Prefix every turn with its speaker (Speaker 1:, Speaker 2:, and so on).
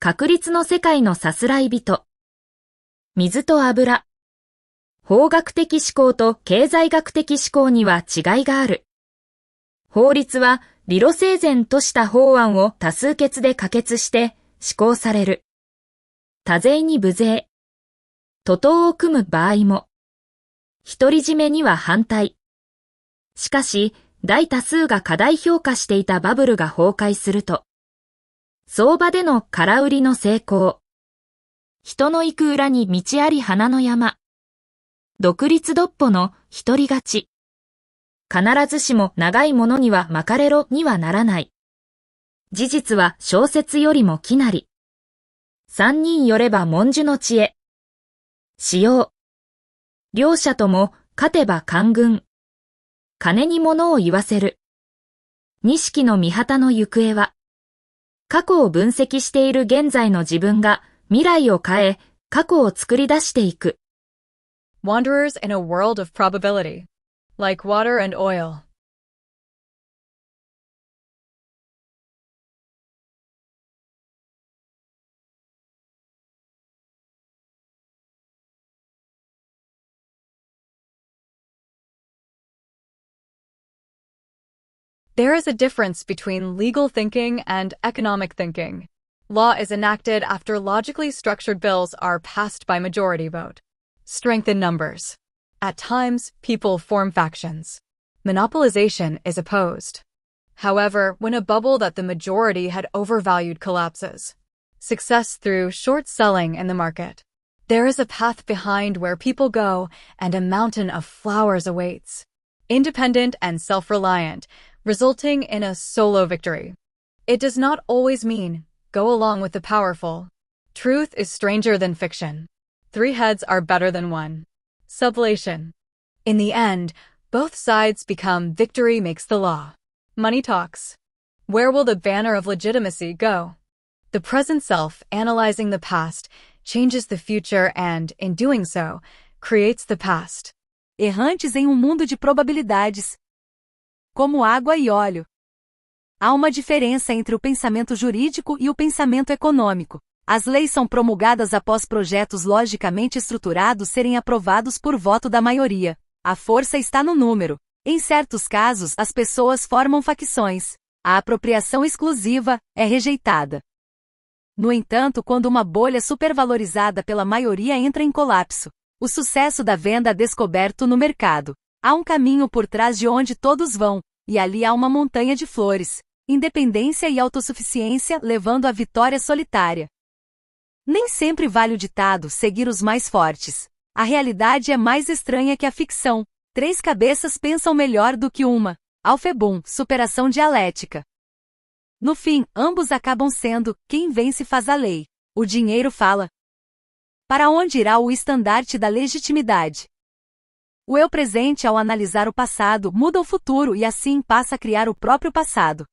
Speaker 1: 確率の世界のさすらい人。水と油。法学的思考と経済学的思考には違いがある。法律は理路整然とした法案を多数決で可決して施行される。多税に無税。徒党を組む場合も。独り占めには反対。しかし、大多数が過大評価していたバブルが崩壊すると、相場での空売りの成功。人の行く裏に道あり花の山。独立独歩の独り勝ち。必ずしも長いものには巻かれろにはならない。事実は小説よりも奇なり。三人よれば文殊の知恵。使用。両者とも勝てば官軍。金に物を言わせる。錦の御旗の行方は、過去を分析している現在の自分が未来を変え、過去を作り出していく。
Speaker 2: Wanderers in a world of probability, like water and oil. There is a difference between legal thinking and economic thinking. Law is enacted after logically structured bills are passed by majority vote. Strength in numbers. At times, people form factions. Monopolization is opposed. However, when a bubble that the majority had overvalued collapses, success through short selling in the market. There is a path behind where people go, and a mountain of flowers awaits. Independent and self-reliant, resulting in a solo victory. It does not always mean go along with the powerful. Truth is stranger than fiction. 3 heads are better than 1. Sublation. In the end, both sides become victory makes the law. Money talks. Where will the banner of legitimacy go? The present self, analyzing the past, changes the future and, in doing so, creates the past.
Speaker 3: Errantes em um mundo de probabilidades. Como água e óleo. Há uma diferença entre o pensamento jurídico e o pensamento econômico. As leis são promulgadas após projetos logicamente estruturados serem aprovados por voto da maioria. A força está no número. Em certos casos, as pessoas formam facções. A apropriação exclusiva é rejeitada. No entanto, quando uma bolha supervalorizada pela maioria entra em colapso, o sucesso da venda é descoberto no mercado. Há um caminho por trás de onde todos vão, e ali há uma montanha de flores, independência e autossuficiência levando à vitória solitária. Nem sempre vale o ditado seguir os mais fortes. A realidade é mais estranha que a ficção. 3 cabeças pensam melhor do que uma. Alfebum, superação dialética. No fim, ambos acabam sendo quem vence faz a lei. O dinheiro fala. Para onde irá o estandarte da legitimidade? O eu presente, ao analisar o passado, muda o futuro e assim passa a criar o próprio passado.